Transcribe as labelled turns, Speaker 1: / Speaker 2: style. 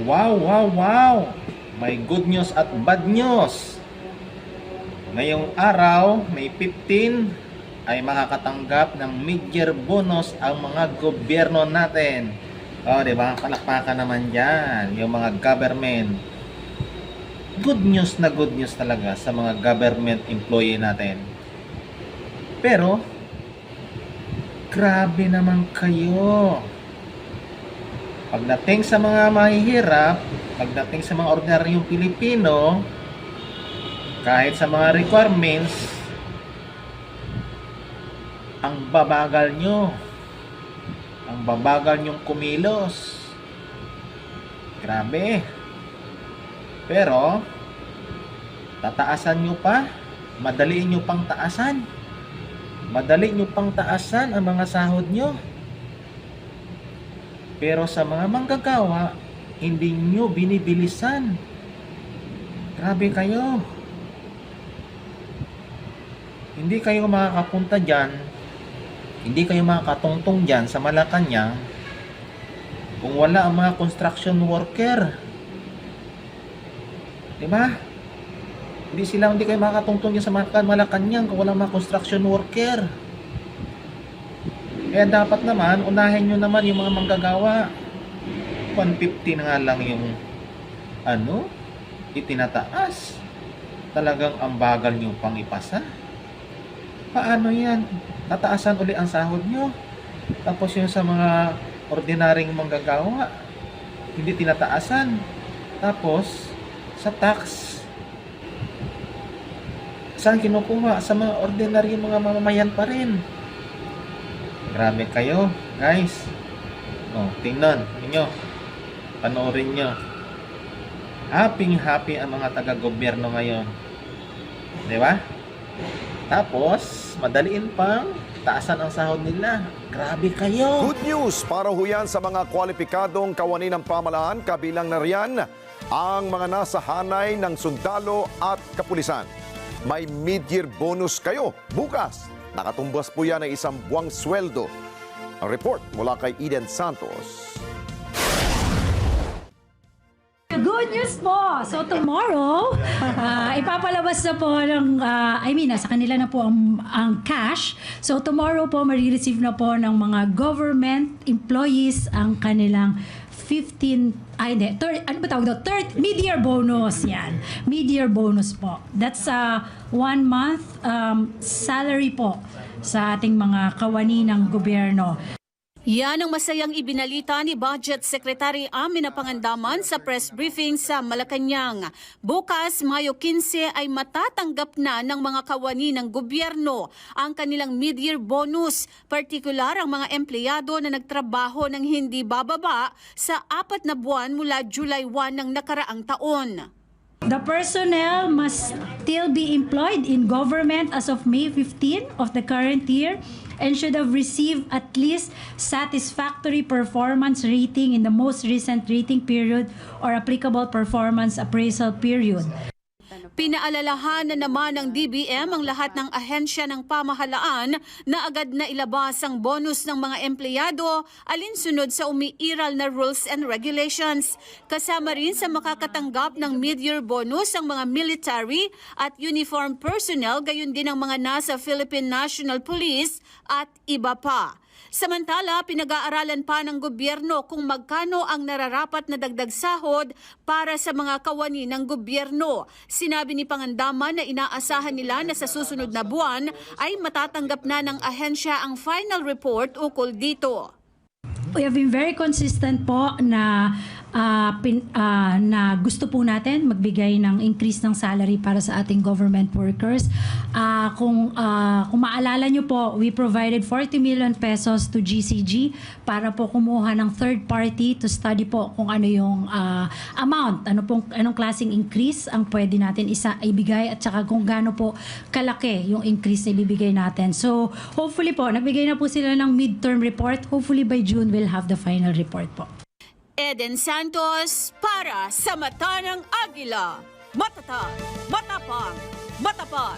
Speaker 1: Wow, wow, wow! May good news at bad news. Ngayong araw, May 15, ay makakatanggap ng mid-year bonus ang mga gobyerno natin. O, di ba? Palakpakan naman dyan, yung mga government. Good news na good news talaga sa mga government employee natin. Pero, grabe naman kayo. Pagdating sa mga mahihirap, pagdating sa mga ordinaryong Pilipino, kahit sa mga requirements, ang babagal nyo. Ang babagal nyong kumilos. Grabe. Pero, tataasan nyo pa. Madaliin nyo pang taasan. Madali nyo pang taasan ang mga sahod nyo. Pero sa mga manggagawa, hindi nyo binibilisan. Grabe kayo. Hindi kayo makakapunta dyan, hindi kayo makakatungtong dyan sa Malacanang kung wala ang mga construction worker. Diba? Hindi kayo makakatungtong dyan sa Malacanang kung wala mga construction worker. Kaya dapat naman, unahin nyo naman yung mga manggagawa. 150 na nga lang yung itinataas. Talagang ang bagal nyo pang ipasa. Paano yan? Tataasan uli ang sahod nyo. Tapos yung sa mga ordinaryong manggagawa, hindi tinataasan. Tapos, sa tax, saan kinukuha? Sa mga ordinaryong mga mamamayan pa rin. Grabe kayo, guys. O, tingnan ninyo. Panoorin nyo. Happy ang mga taga-gobyerno ngayon. Diba? Tapos, madaliin pang taasan ang sahod nila. Grabe kayo.
Speaker 2: Good news para huyan sa mga kwalipikadong kawani ng pamahalaan, kabilang na riyan ang mga nasa hanay ng sundalo at kapulisan. May mid-year bonus kayo bukas. Nakatumbas po yan ng isang buwang sweldo. Ang report mula kay Eden Santos.
Speaker 3: Good news po! So tomorrow, ipapalabas na po ng, nasa kanila na po ang cash. So tomorrow po, marireceive na po ng mga government employees ang kanilang 15, mid-year bonus. Yan. Mid-year bonus po. That's 1 month salary po sa ating mga kawani ng gobyerno.
Speaker 4: Yan ang masayang ibinalita ni Budget Secretary Amina Pangandaman sa press briefing sa Malacanang. Bukas, Mayo 15 ay matatanggap na ng mga kawani ng gobyerno ang kanilang mid-year bonus, partikular ang mga empleyado na nagtrabaho ng hindi bababa sa 4 na buwan mula July 1 ng nakaraang taon.
Speaker 3: The personnel must still be employed in government as of May 15 of the current year and should have received at least satisfactory performance rating in the most recent rating period or applicable performance appraisal period.
Speaker 4: Pinaalalahan na naman ng DBM ang lahat ng ahensya ng pamahalaan na agad na ilabas ang bonus ng mga empleyado alinsunod sa umiiral na rules and regulations. Kasama rin sa makakatanggap ng mid-year bonus ang mga military at uniform personnel, gayon din ang mga nasa Philippine National Police at iba pa. Samantala, pinag-aaralan pa ng gobyerno kung magkano ang nararapat na dagdag sahod para sa mga kawani ng gobyerno. Sinabi ni Pangandaman na inaasahan nila na sa susunod na buwan ay matatanggap na ng ahensya ang final report ukol dito.
Speaker 3: We have been very consistent po na na gusto po natin magbigay ng increase ng salary para sa ating government workers. Kung maalala nyo po, we provided 40 million pesos to GCG para po kumuha ng third party to study po kung ano yung amount, anong klaseng increase ang pwede natin ibigay at saka kung gaano po kalaki yung increase na ibibigay natin. So hopefully po, nagbigay na po sila ng midterm report. Hopefully by June, we'll have the final report po.
Speaker 4: Eden Santos para sa Mata ng Agila. Matatag, matapang, matapat.